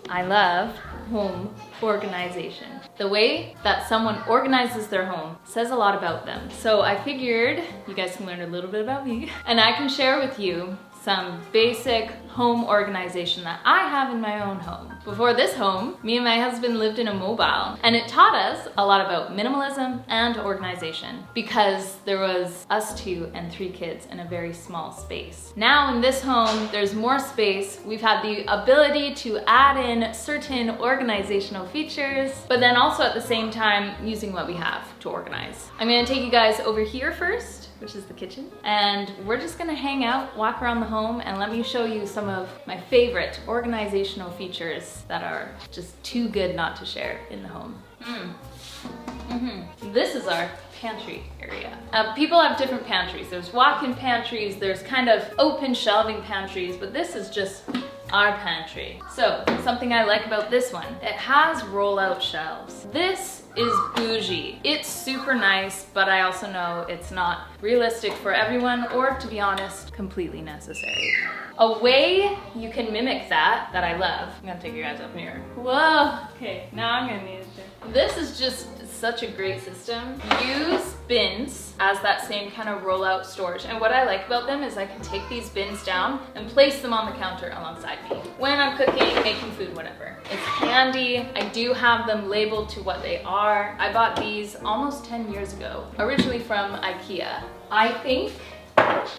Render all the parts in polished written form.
I love home organization. The way that someone organizes their home says a lot about them. So I figured you guys can learn a little bit about me and I can share with you some basic home organization that I have in my own home. Before this home, me and my husband lived in a mobile, and it taught us a lot about minimalism and organization because there was us two and 3 kids in a very small space. Now in this home, there's more space. We've had the ability to add in certain organizational features, but then also at the same time using what we have to organize. I'm gonna take you guys over here first, which is the kitchen, and we're just gonna hang out, walk around the home, and let me show you some of my favorite organizational features that are just too good not to share in the home. This is our pantry area. People have different pantries. There's walk-in pantries, there's kind of open shelving pantries, but this is just our pantry. So, something I like about this one, it has roll-out shelves. This is bougie. It's super nice, but I also know it's not realistic for everyone, or to be honest, completely necessary. A way you can mimic that I love, I'm gonna take you guys up here. Whoa, okay, now I'm gonna need to. This is just such a great system. Use bins as that same kind of rollout storage. And what I like about them is I can take these bins down and place them on the counter alongside me when I'm cooking, making food, whatever. It's handy. I do have them labeled to what they are. I bought these almost 10 years ago, originally from IKEA. I think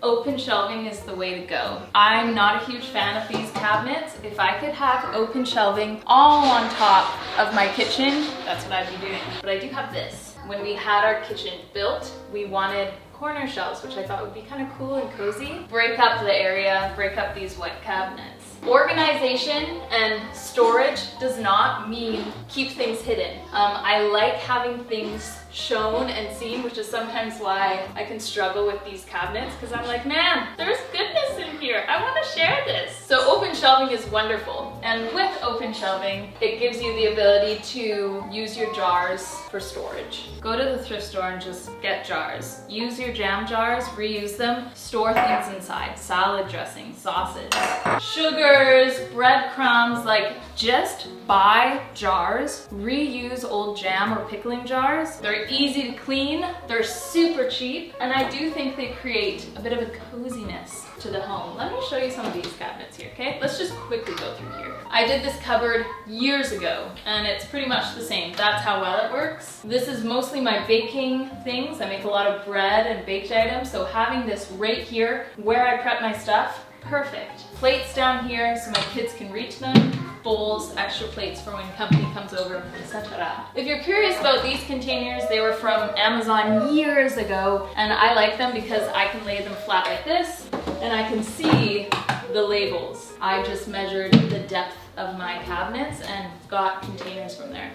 open shelving is the way to go. I'm not a huge fan of these cabinets. If I could have open shelving all on top of my kitchen, that's what I'd be doing. But I do have this. When we had our kitchen built, we wanted corner shelves, which I thought would be kind of cool and cozy. Break up the area, break up these wet cabinets. Organization and storage does not mean keep things hidden. I like having things shown and seen, which is sometimes why I can struggle with these cabinets, because I'm like, man, there's goodness in here. I want to share this. So open shelving is wonderful. And with open shelving, it gives you the ability to use your jars for storage. Go to the thrift store and just get jars. Use your jam jars, reuse them, store things inside. Salad dressing, sausage, sugars, breadcrumbs, like just buy jars, reuse old jam or pickling jars. They're easy to clean, they're super cheap, and I do think they create a bit of a coziness to the home. Let me show you some of these cabinets here, okay? Let's just quickly go through here. I did this cupboard years ago, and it's pretty much the same. That's how well it works. This is mostly my baking things. I make a lot of bread and baked items, so having this right here where I prep my stuff, perfect. Plates down here so my kids can reach them. Bowls, extra plates for when company comes over, etc. If you're curious about these containers, they were from Amazon years ago, and I like them because I can lay them flat like this, and I can see the labels. I just measured the depth of my cabinets and got containers from there.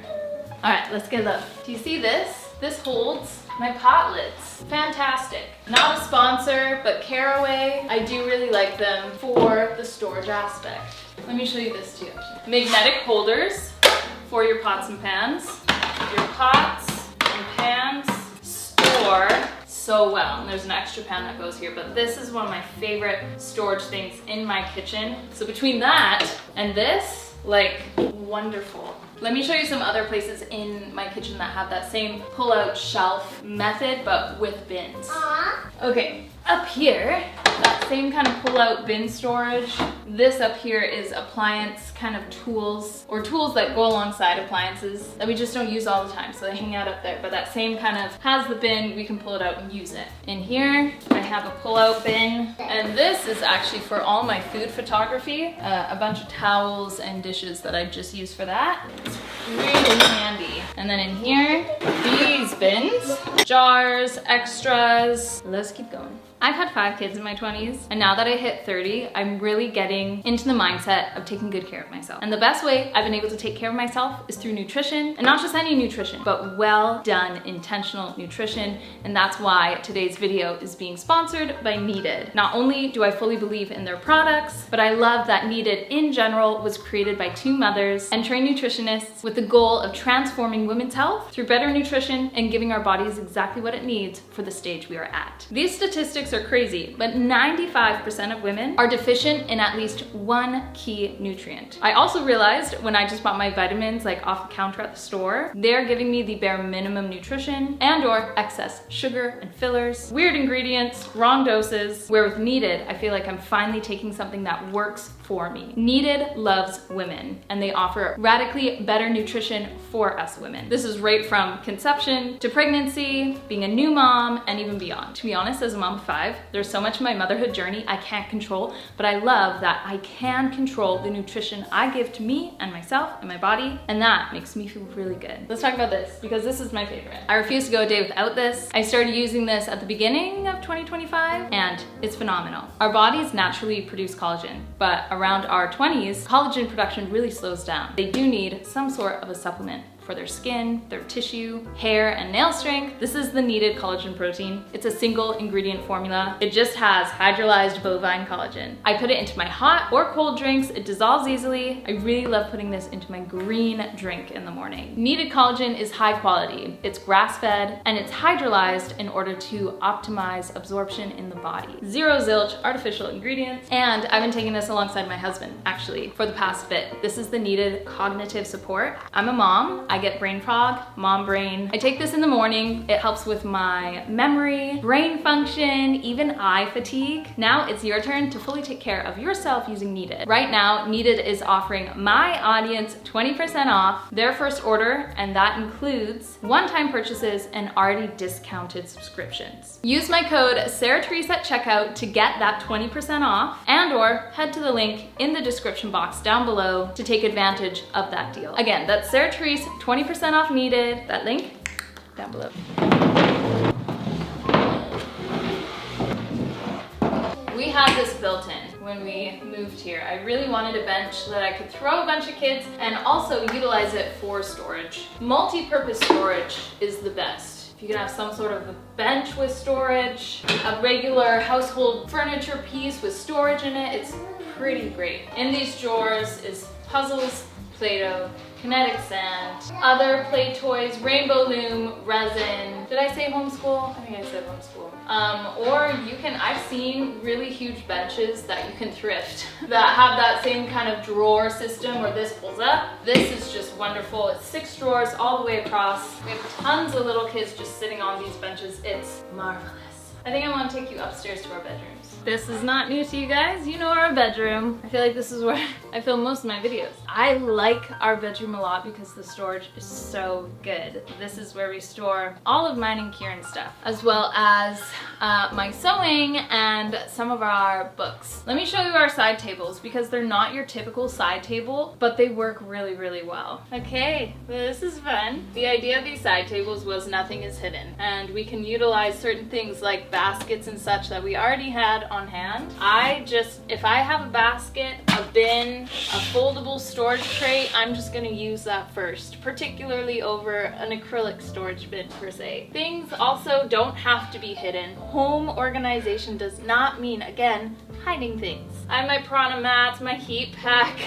All right, let's get up. Do you see this? This holds my pot lids. Fantastic. Not a sponsor, but Caraway, I do really like them for the storage aspect. Let me show you this too. Magnetic holders for your pots and pans. Your pots and pans store so well. And there's an extra pan that goes here, but this is one of my favorite storage things in my kitchen. So between that and this, like, wonderful. Let me show you some other places in my kitchen that have that same pull-out shelf method, but with bins. Okay, up here, that same kind of pull-out bin storage. This up here is appliance kind of tools, or tools that go alongside appliances that we just don't use all the time, so they hang out up there. But that same kind of has the bin, we can pull it out and use it. In here, I have a pull-out bin, and this is actually for all my food photography. A bunch of towels and dishes that I just use for that. It's really handy. And then in here, these bins, jars, extras. Let's keep going. I've had 5 kids in my 20s, and now that I hit 30, I'm really getting into the mindset of taking good care of myself. And the best way I've been able to take care of myself is through nutrition, and not just any nutrition, but well done, intentional nutrition. And that's why today's video is being sponsored by Needed. Not only do I fully believe in their products, but I love that Needed in general was created by 2 mothers and trained nutritionists with the goal of transforming women's health through better nutrition and giving our bodies exactly what it needs for the stage we are at. These statistics statistics are crazy, but 95% of women are deficient in at least one key nutrient. I also realized when I just bought my vitamins like off the counter at the store, they're giving me the bare minimum nutrition and or excess sugar and fillers, weird ingredients, wrong doses, where with Needed, I feel like I'm finally taking something that works for me. Needed loves women, and they offer radically better nutrition for us women. This is right from conception to pregnancy, being a new mom, and even beyond. To be honest, as a mom of 5, there's so much of my motherhood journey I can't control, but I love that I can control the nutrition I give to me and myself and my body, and that makes me feel really good. Let's talk about this, because this is my favorite. I refuse to go a day without this. I started using this at the beginning of 2025, and it's phenomenal. Our bodies naturally produce collagen, but around our 20s, collagen production really slows down. They do need some sort of a supplement for their skin, their tissue, hair, and nail strength. This is the Needed collagen protein. It's a single ingredient formula. It just has hydrolyzed bovine collagen. I put it into my hot or cold drinks. It dissolves easily. I really love putting this into my green drink in the morning. Needed collagen is high quality. It's grass-fed and it's hydrolyzed in order to optimize absorption in the body. Zero zilch artificial ingredients. And I've been taking this alongside my husband actually for the past bit. This is the Needed cognitive support. I'm a mom. I get brain fog, mom brain. I take this in the morning. It helps with my memory, brain function, even eye fatigue. Now it's your turn to fully take care of yourself using Needed. Right now, Needed is offering my audience 20% off their first order, and that includes one-time purchases and already discounted subscriptions. Use my code Sarah Therese at checkout to get that 20% off, and or head to the link in the description box down below to take advantage of that deal. Again, that's Sarah Therese, 20% off Needed. That link down below. We had this built in when we moved here. I really wanted a bench so that I could throw a bunch of kids and also utilize it for storage. Multi-purpose storage is the best. If you can have some sort of a bench with storage, a regular household furniture piece with storage in it, it's pretty great. In these drawers is puzzles, Play-Doh, kinetic sand, other play toys, rainbow loom, resin. Did I say homeschool? I think I said homeschool. Or you can, I've seen really huge benches that you can thrift that have that same kind of drawer system where this pulls up. This is just wonderful. It's 6 drawers all the way across. We have tons of little kids just sitting on these benches. It's marvelous. I think I want to take you upstairs to our bedrooms. This is not new to you guys. You know our bedroom. I feel like this is where I film most of my videos. I like our bedroom a lot because the storage is so good. This is where we store all of mine and Kieran's stuff, as well as my sewing and some of our books. Let me show you our side tables because they're not your typical side table, but they work really, really well. Okay, this is fun. The idea of these side tables was nothing is hidden, and we can utilize certain things like baskets and such that we already had on hand. If I have a basket, a bin, a foldable storage tray, I'm just gonna use that first, particularly over an acrylic storage bin per se. Things also don't have to be hidden. Home organization does not mean, again, hiding things. I have my prana mats, my heat pack,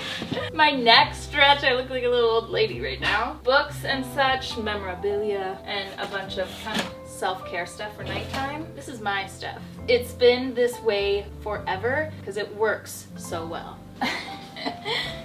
my neck stretch. I look like a little old lady right now. Books and such, memorabilia, and a bunch of kind of self-care stuff for nighttime. This is my stuff. It's been this way forever because it works so well.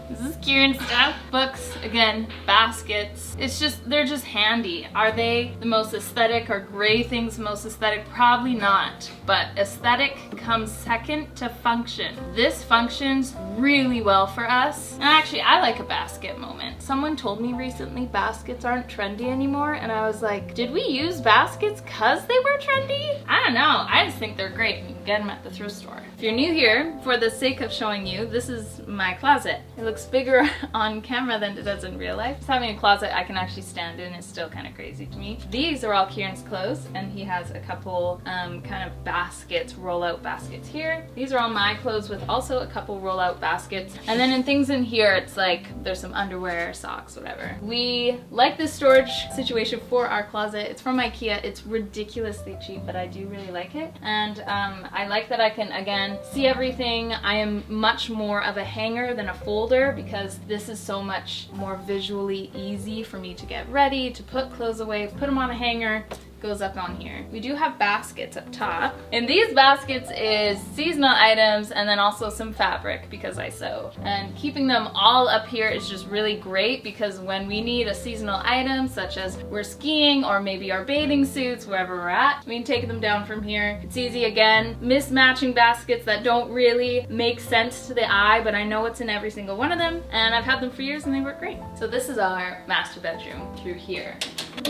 This is Kieran's stuff. Books, again, baskets. They're just handy. Are they the most aesthetic? Are gray things the most aesthetic? Probably not. But aesthetic comes second to function. This functions really well for us. And actually, I like a basket moment. Someone told me recently baskets aren't trendy anymore, and I was like, did we use baskets because they were trendy? I don't know. I just think they're great. You can get them at the thrift store. If you're new here, for the sake of showing you, this is my closet. It looks bigger on camera than it does in real life. Just having a closet I can actually stand in is still kind of crazy to me. These are all Kieran's clothes, and he has a couple kind of baskets, roll-out baskets here. These are all my clothes with also a couple roll-out baskets. And then in things in here, it's like there's some underwear, socks, whatever. We like this storage situation for our closet. It's from IKEA. It's ridiculously cheap, but I do really like it. And I like that I can, again, see everything. I am much more of a hanger than a folder because this is so much more visually easy for me to get ready, to put clothes away, put them on a hanger, goes up on here. We do have baskets up top. In these baskets is seasonal items and then also some fabric because I sew. And keeping them all up here is just really great because when we need a seasonal item, such as we're skiing or maybe our bathing suits, wherever we're at, we can take them down from here. It's easy. Again, mismatching baskets that don't really make sense to the eye, but I know it's in every single one of them, and I've had them for years and they work great. So this is our master bedroom through here.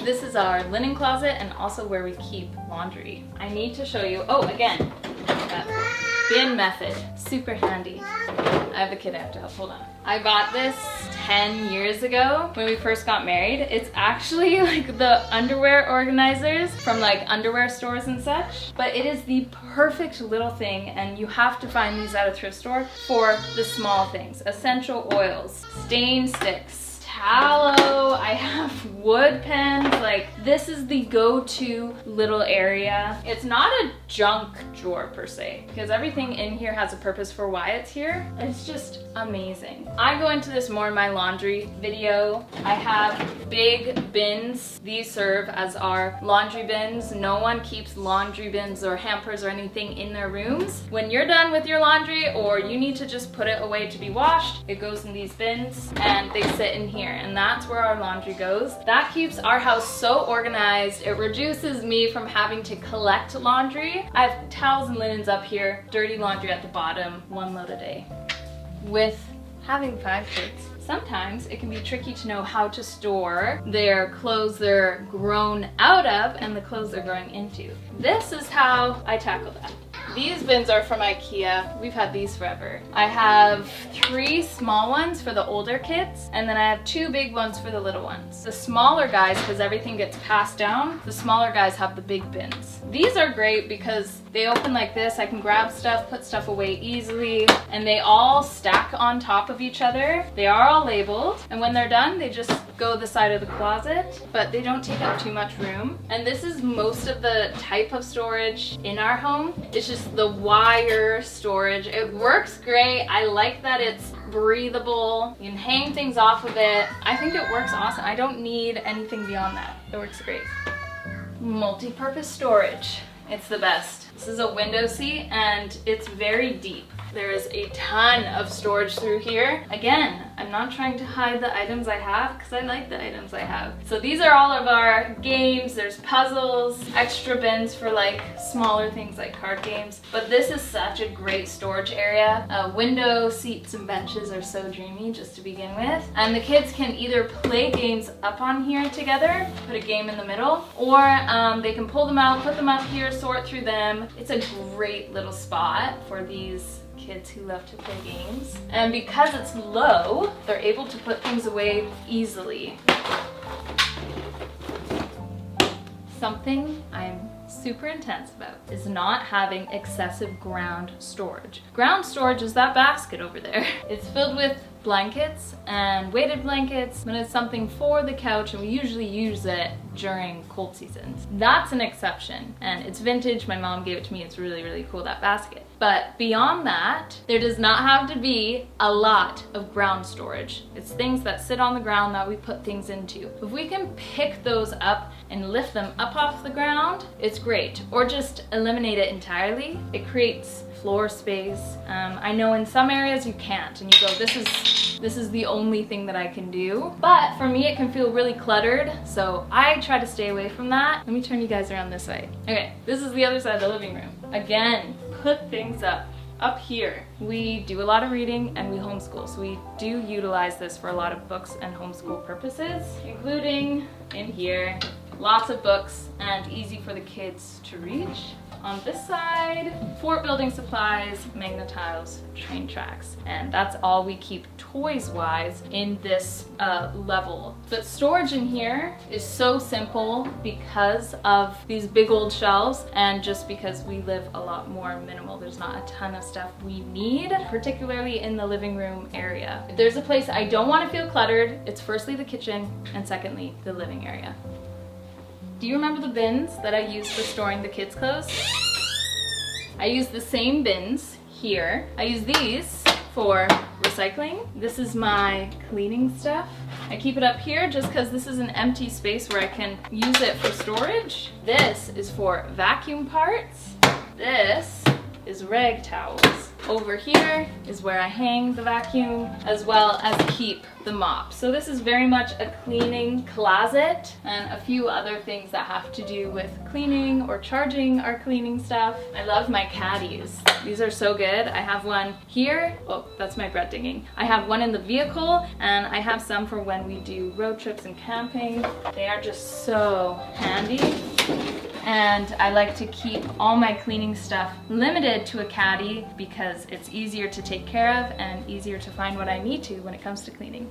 This is our linen closet and also where we keep laundry. I need to show you, oh, again, that bin method, super handy. I have a kid I have to help, hold on. I bought this 10 years ago when we first got married. It's actually like the underwear organizers from like underwear stores and such, but it is the perfect little thing, and you have to find these at a thrift store for the small things. Essential oils, stain sticks, tallow, I have wood pens. Like, this is the go-to little area. It's not a junk drawer per se, because everything in here has a purpose for why it's here. It's just amazing. I go into this more in my laundry video. I have big bins. These serve as our laundry bins. No one keeps laundry bins or hampers or anything in their rooms. When you're done with your laundry or you need to just put it away to be washed, it goes in these bins and they sit in here. And that's where our laundry goes. That keeps our house so organized. It reduces me from having to collect laundry. I have towels and linens up here, dirty laundry at the bottom, one load a day. With having 5 kids, sometimes it can be tricky to know how to store their clothes they're grown out of and the clothes they're growing into. This is how I tackle that. These bins are from IKEA. We've had these forever. I have 3 small ones for the older kids, and then I have 2 big ones for the little ones. The smaller guys, because everything gets passed down, the smaller guys have the big bins. These are great because they open like this. I can grab stuff, put stuff away easily, and they all stack on top of each other. They are all labeled, and when they're done, they just go the side of the closet, but they don't take up too much room. And this is most of the type of storage in our home. It's just the wire storage. It works great. I like that it's breathable. You can hang things off of it. I think it works awesome. I don't need anything beyond that. It works great. Multi-purpose storage. It's the best. This is a window seat and it's very deep. There is a ton of storage through here. Again, I'm not trying to hide the items I have because I like the items I have. So these are all of our games. There's puzzles, extra bins for like smaller things like card games. But this is such a great storage area. Window seats and benches are so dreamy just to begin with. And the kids can either play games up on here together, put a game in the middle, or they can pull them out, put them up here, sort through them. It's a great little spot for these kids who love to play games. And because it's low, they're able to put things away easily. Something I'm super intense about is not having excessive ground storage. Ground storage is that basket over there. It's filled with blankets and weighted blankets, but it's something for the couch, and we usually use it during cold seasons. That's an exception, and it's vintage. My mom gave it to me. It's really, really cool, that basket. But beyond that, there does not have to be a lot of ground storage. It's things that sit on the ground that we put things into. If we can pick those up and lift them up off the ground, it's great. Or just eliminate it entirely. It creates floor space. I know in some areas you can't, and you go, this is the only thing that I can do. But for me, it can feel really cluttered, so I try to stay away from that. Let me turn you guys around this way. Okay, this is the other side of the living room. Again, put things up. Up here, we do a lot of reading and we homeschool, so we do utilize this for a lot of books and homeschool purposes, including in here, lots of books and easy for the kids to reach. On this side, fort building supplies, magnetiles, train tracks, and that's all we keep toys-wise in this level. But storage in here is so simple because of these big old shelves, and just because we live a lot more minimal. There's not a ton of stuff we need, particularly in the living room area. If there's a place I don't want to feel cluttered, it's firstly the kitchen, and secondly the living area. Do you remember the bins that I used for storing the kids' clothes? I use the same bins here. I use these for recycling. This is my cleaning stuff. I keep it up here just because this is an empty space where I can use it for storage. This is for vacuum parts. This is rag towels. Over here is where I hang the vacuum as well as keep the mop. So this is very much a cleaning closet and a few other things that have to do with cleaning or charging our cleaning stuff. I love my caddies. These are so good. I have one here. Oh, that's my bread dinging. I have one in the vehicle and I have some for when we do road trips and camping. They are just so handy. And I like to keep all my cleaning stuff limited to a caddy because it's easier to take care of and easier to find what I need to when it comes to cleaning.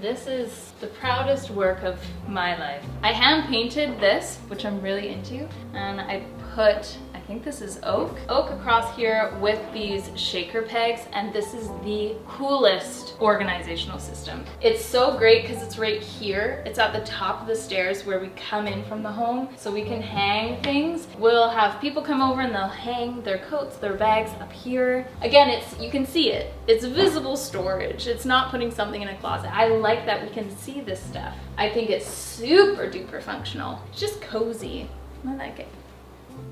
This is the proudest work of my life. I hand painted this, which I'm really into, and I put, I think this is oak across here with these shaker pegs, and this is the coolest organizational system. It's so great because it's right here. It's at the top of the stairs where we come in from the home, so we can hang things. We'll have people come over and they'll hang their coats, their bags up here. Again, you can see it. It's visible storage. It's not putting something in a closet. I like that we can see this stuff. I think it's super duper functional. It's just cozy. I like it.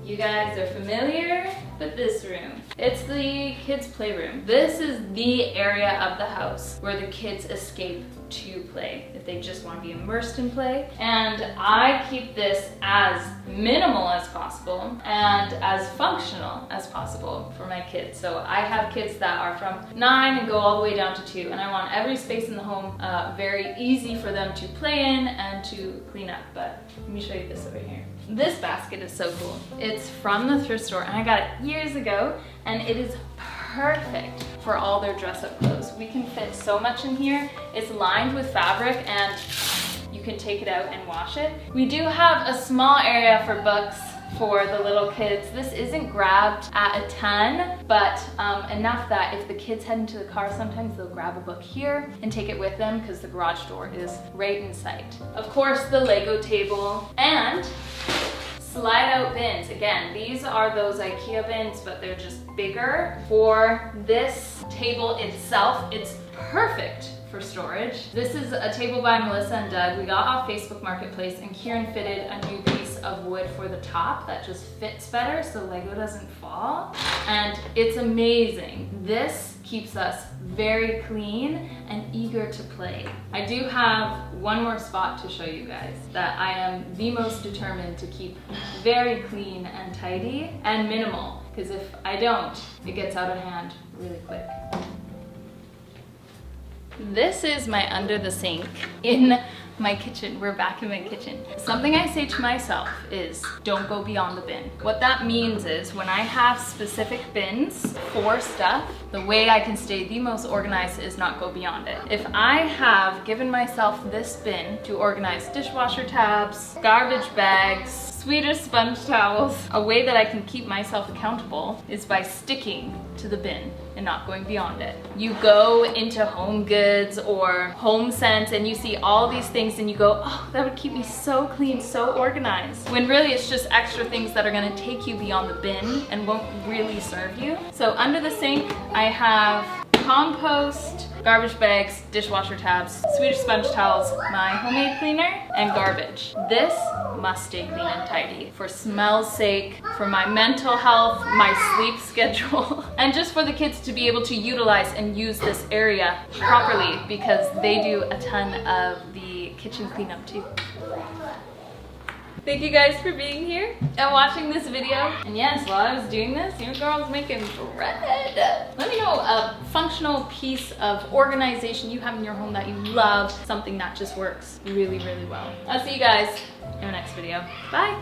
You guys are familiar with this room. It's the kids' playroom. This is the area of the house where the kids escape to play if they just want to be immersed in play. And I keep this as minimal as possible and as functional as possible for my kids. So I have kids that are from 9 and go all the way down to 2, and I want every space in the home very easy for them to play in and to clean up. But let me show you this over here. This basket is so cool. It's from the thrift store and I got it years ago, and it is perfect for all their dress-up clothes. We can fit so much in here. It's lined with fabric and you can take it out and wash it. We do have a small area for books for the little kids. This isn't grabbed at a ton, but enough that if the kids head into the car, sometimes they'll grab a book here and take it with them because the garage door is right in sight. Of course, the Lego table and slide out bins. Again, these are those IKEA bins, but they're just bigger. For this table itself, it's perfect for storage. This is a table by Melissa and Doug. We got off Facebook Marketplace, and Kieran fitted a new piece of wood for the top that just fits better so Lego doesn't fall. And it's amazing. This keeps us very clean and eager to play. I do have one more spot to show you guys that I am the most determined to keep very clean and tidy and minimal, because if I don't, it gets out of hand really quick. This is my under the sink in my kitchen. We're back in my kitchen. Something I say to myself is don't go beyond the bin. What that means is when I have specific bins for stuff, the way I can stay the most organized is not go beyond it. If I have given myself this bin to organize dishwasher tabs, garbage bags, Swedish sponge towels, a way that I can keep myself accountable is by sticking to the bin and not going beyond it. You go into Home Goods or Home Sense and you see all these things and you go, oh, that would keep me so clean, so organized. When really it's just extra things that are gonna take you beyond the bin and won't really serve you. So under the sink, I have compost, garbage bags, dishwasher tabs, Swedish sponge towels, my homemade cleaner, and garbage. This must stay clean and tidy for smell's sake, for my mental health, my sleep schedule, and just for the kids to be able to utilize and use this area properly because they do a ton of the kitchen cleanup too. Thank you guys for being here and watching this video. And yes, while I was doing this, your girl was making bread. Let me know a functional piece of organization you have in your home that you love, something that just works really, really well. I'll see you guys in the next video. Bye.